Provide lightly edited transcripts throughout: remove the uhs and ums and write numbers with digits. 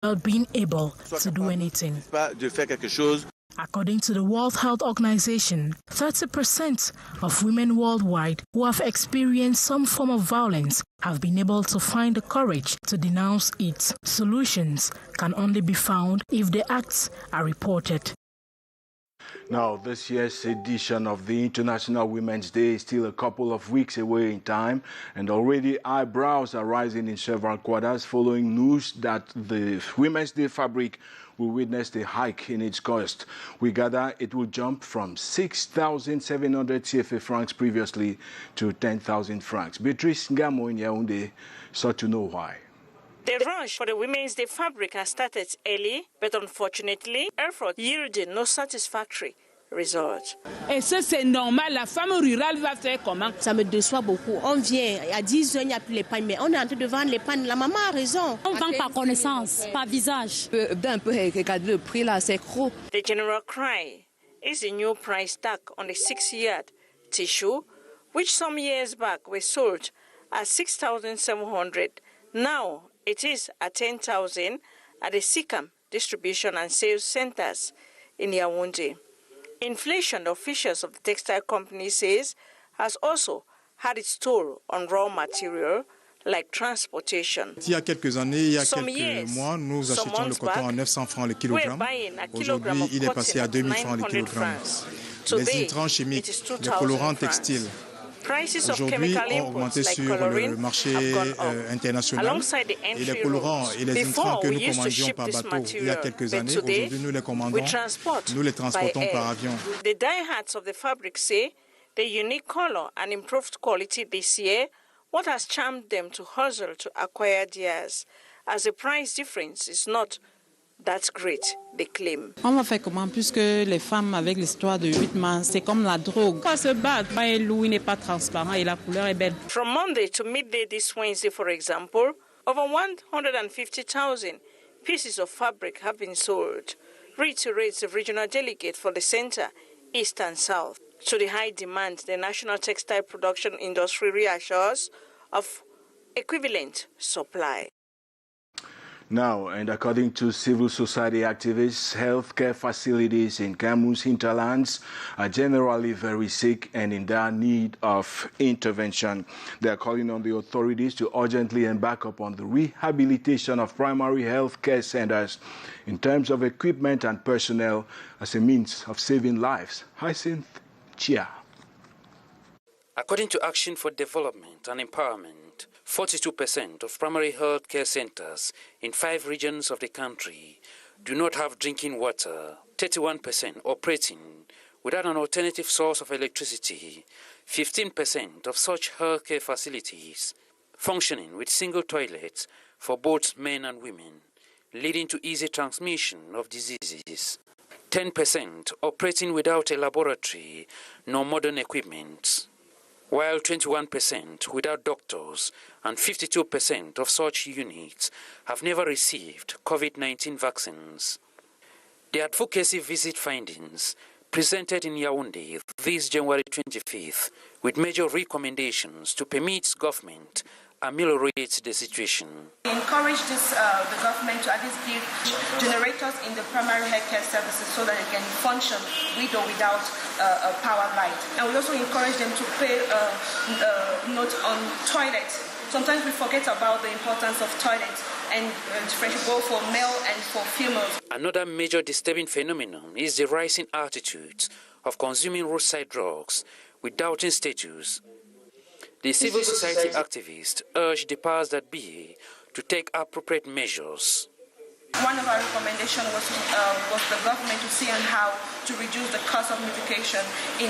without being able to do anything. According to the World Health Organization, 30% of women worldwide who have experienced some form of violence have been able to find the courage to denounce it. Solutions can only be found if the acts are reported. Now, this year's edition of the International Women's Day is still a couple of weeks away in time, and already eyebrows are rising in several quarters following news that the Women's Day fabric will witness a hike in its cost. We gather it will jump from 6,700 CFA francs previously to 10,000 francs. Beatrice Ngamo in Yaoundé sought to know why. The rush for the Women's Day fabric has started early, but unfortunately, effort yielded no satisfactory result. Et ça, c'est normal. La femme rurale va faire comment? Ça me déçoit beaucoup. On vient, à 10 heures, il n'y a plus les pannes, mais on est en train de vendre les pannes. La maman a raison. On vend par connaissance, par visage. D'un peu, regardez le prix là, c'est gros. The general cry is the new price tag on the 6-yard tissue, which some years back were sold at 6,700. Now, it is at 10,000 at the SICAM distribution and sales centers in Yaoundé. Inflation, the officials of the textile company says, has also had its toll on raw material like transportation. Il y a quelques années, il y a quelques mois, nous achetions le coton à 900 francs le kilogramme. Aujourd'hui, il est passé à 2000 francs le kilogramme. Les intrants chimiques, les colorants textiles, aujourd'hui ont augmenté sur le marché international. Et les colorants et les intrants que nous commandions par bateau il y a quelques années, aujourd'hui nous les commandons, nous les transportons par avion. The diehards of the fabric say the unique color and improved quality this year, what has charmed them to hustle to acquire theirs, as the price difference is not that great, they claim. On va faire comment, puisque les femmes avec l'histoire de 8 mois, c'est comme la drogue. On se bat, le loup n'est pas transparent et la couleur est belle. From Monday to midday this Wednesday, for example, over 150,000 pieces of fabric have been sold, reiterates the regional delegate for the Center, East and South. To the high demand, the national textile production industry reassures of equivalent supply. Now, and according to civil society activists, healthcare facilities in Cameroon's hinterlands are generally very sick and in dire need of intervention. They are calling on the authorities to urgently embark upon the rehabilitation of primary healthcare centers in terms of equipment and personnel as a means of saving lives. Hyacinth Chia. According to Action for Development and Empowerment, 42% of primary health care centers in 5 regions of the country do not have drinking water, 31% operating without an alternative source of electricity, 15% of such health care facilities functioning with single toilets for both men and women, leading to easy transmission of diseases, 10% operating without a laboratory nor modern equipment, while 21% without doctors and 52% of such units have never received COVID-19 vaccines. The advocacy visit findings presented in Yaoundé this January 25th with major recommendations to permit government ameliorate the situation. We encourage the government to at least give generators in the primary healthcare services so that they can function with or without a power light. And we also encourage them to pay note on toilets. Sometimes we forget about the importance of toilets and differentiate for male and for females. Another major disturbing phenomenon is the rising attitudes of consuming roadside drugs with doubting status. The civil society activists urge the powers that be to take appropriate measures. One of our recommendations was the government to see on how to reduce the cost of medication in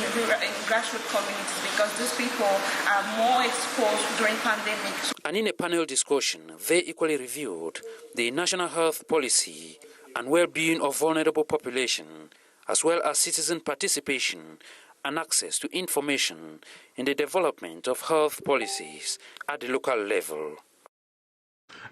grassroots communities because these people are more exposed during pandemics. And in a panel discussion, they equally reviewed the national health policy and well-being of vulnerable population, as well as citizen participation and access to information in the development of health policies at the local level.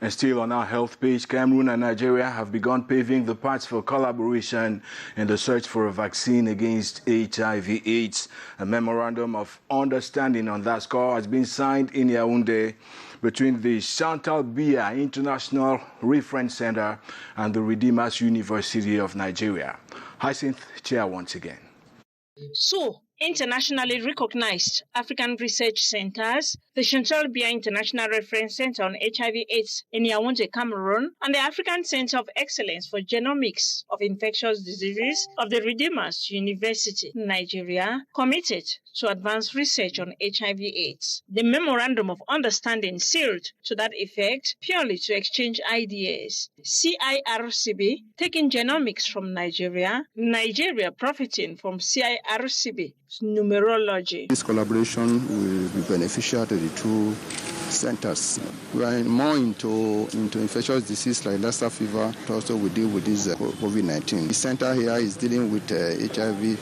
And still on our health page, Cameroon and Nigeria have begun paving the path for collaboration in the search for a vaccine against HIV/AIDS. A memorandum of understanding on that score has been signed in Yaoundé between the Chantal Biya International Reference Center and the Redeemers University of Nigeria. Hyacinth Chia once again. So, internationally recognized African research centers, the Chantal Biya International Reference Center on HIV/AIDS in Yaoundé, Cameroon, and the African Center of Excellence for Genomics of Infectious Diseases of the Redeemers University, Nigeria, committed to advance research on HIV/AIDS. The Memorandum of Understanding sealed to that effect purely to exchange ideas. CIRCB taking genomics from Nigeria, Nigeria profiting from CIRCB numerology. This collaboration will be beneficial to the two centers. We are more into infectious disease like Lassa fever. Also, we deal with this COVID-19. The center here is dealing with HIV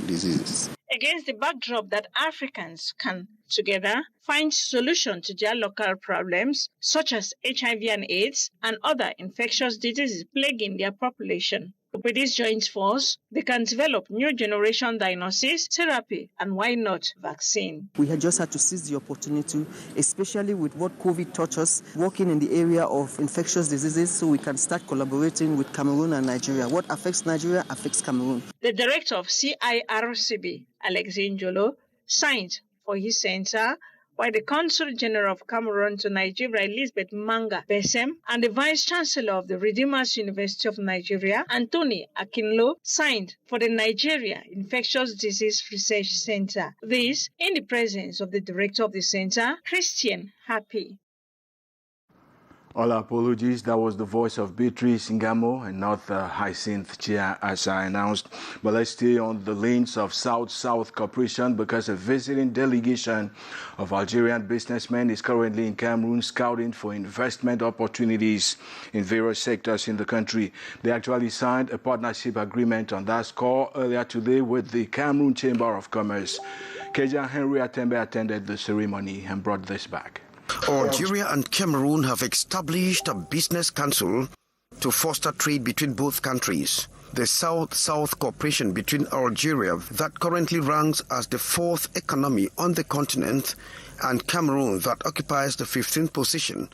diseases. Against the backdrop that Africans can together find solutions to their local problems, such as HIV and AIDS and other infectious diseases plaguing their population. With this joint force, they can develop new generation diagnosis, therapy, and why not vaccine. We had just had to seize the opportunity, especially with what COVID taught us, working in the area of infectious diseases, so we can start collaborating with Cameroon and Nigeria. What affects Nigeria affects Cameroon. The director of CIRCB, Alexei Njolo, signed for his center, while the Consul General of Cameroon to Nigeria, Elizabeth Manga Besem, and the Vice Chancellor of the Redeemers University of Nigeria, Anthony Akinlo, signed for the Nigeria Infectious Disease Research Center. This in the presence of the director of the center, Christian Happy. All apologies, that was the voice of Beatrice Ngamo and not Hyacinth Chia as I announced. But let's stay on the lanes of South-South cooperation because a visiting delegation of Algerian businessmen is currently in Cameroon scouting for investment opportunities in various sectors in the country. They actually signed a partnership agreement on that score earlier today with the Cameroon Chamber of Commerce. Keja Henry Atembe attended the ceremony and brought this back. Algeria and Cameroon have established a business council to foster trade between both countries. The South-South cooperation between Algeria, that currently ranks as the fourth economy on the continent, and Cameroon, that occupies the 15th position,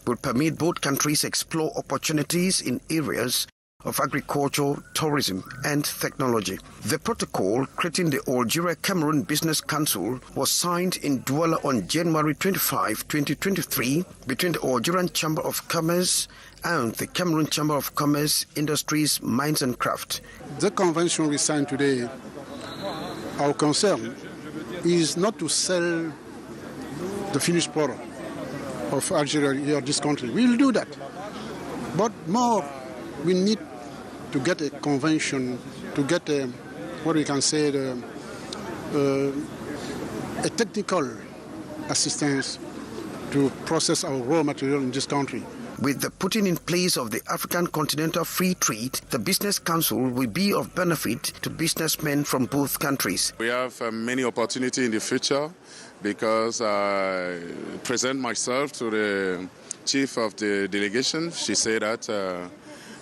will permit both countries explore opportunities in areas of agriculture, tourism, and technology. The protocol creating the Algeria-Cameroon Business Council was signed in Douala on January 25, 2023, between the Algerian Chamber of Commerce and the Cameroon Chamber of Commerce, Industries, Mines and Craft. The convention we signed today, our concern is not to sell the finished product of Algeria or this country. We will do that. But more, we need to get a convention, to get a technical assistance to process our raw material in this country. With the putting in place of the African Continental Free Trade, the Business Council will be of benefit to businessmen from both countries. We have many opportunities in the future because I present myself to the chief of the delegation. She said that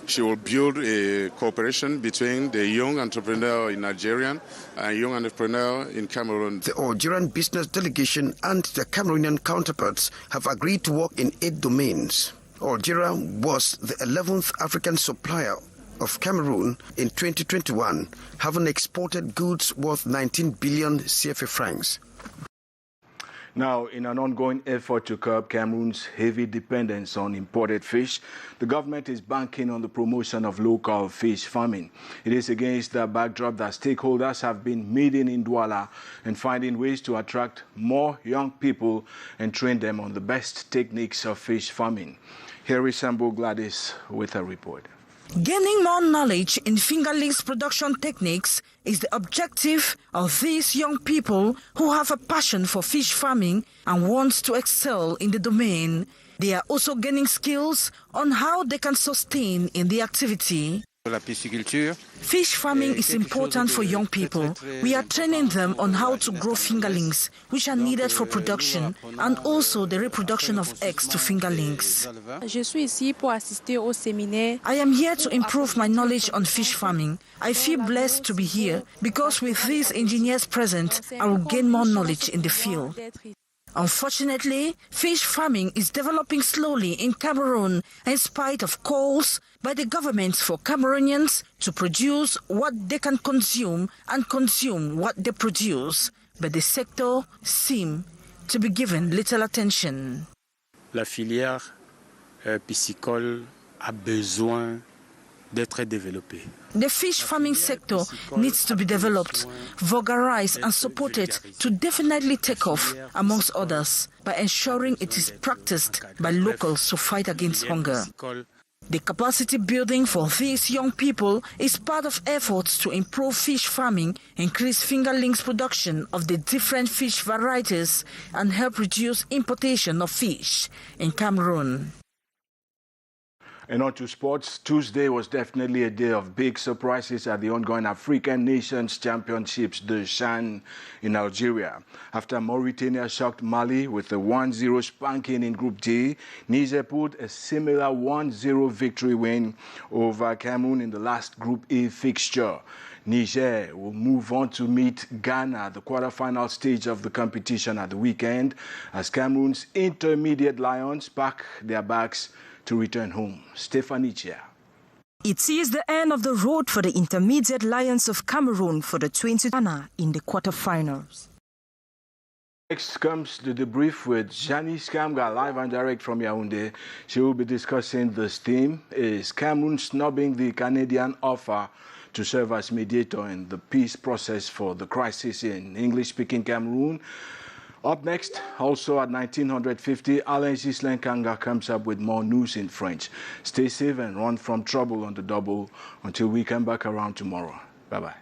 she will build a cooperation between the young entrepreneur in Nigeria and young entrepreneur in Cameroon. The Algerian business delegation and the Cameroonian counterparts have agreed to work in 8 domains. Algeria was the 11th African supplier of Cameroon in 2021, having exported goods worth 19 billion CFA francs. Now, in an ongoing effort to curb Cameroon's heavy dependence on imported fish, the government is banking on the promotion of local fish farming. It is against the backdrop that stakeholders have been meeting in Douala and finding ways to attract more young people and train them on the best techniques of fish farming. Here is Sambo Gladys with a report. Gaining more knowledge in fingerlings production techniques is the objective of these young people who have a passion for fish farming and want to excel in the domain. They are also gaining skills on how they can sustain in the activity. Fish farming is important for young people. We are training them on how to grow fingerlings, which are needed for production, and also the reproduction of eggs to fingerlings. I am here to improve my knowledge on fish farming. I feel blessed to be here because with these engineers present, I will gain more knowledge in the field. Unfortunately, fish farming is developing slowly in Cameroon in spite of calls by the government for Cameroonians to produce what they can consume and consume what they produce. But the sector seems to be given little attention. La filière piscicole a besoin d'être développée. The fish farming sector needs to be developed, vulgarized and supported to definitely take off, amongst others, by ensuring it is practiced by locals to fight against hunger. The capacity building for these young people is part of efforts to improve fish farming, increase fingerlings production of the different fish varieties, and help reduce importation of fish in Cameroon. And on to sports, Tuesday was definitely a day of big surprises at the ongoing African Nations Championships, the CHAN in Algeria. After Mauritania shocked Mali with a 1-0 spanking in Group D, Niger put a similar 1-0 victory win over Cameroon in the last Group E fixture. Niger will move on to meet Ghana at the quarterfinal stage of the competition at the weekend as Cameroon's intermediate Lions pack their bags to return home. Stephanie Chia. It is the end of the road for the intermediate Lions of Cameroon for the 20 Ghana in the quarterfinals. Next comes the debrief with Janice Kamga, live and direct from Yaoundé. She will be discussing this theme: is Cameroon snubbing the Canadian offer to serve as mediator in the peace process for the crisis in English-speaking Cameroon? Up next, also at 1950, Alain Ghislain Kanga comes up with more news in French. Stay safe and run from trouble on the double until we come back around tomorrow. Bye-bye.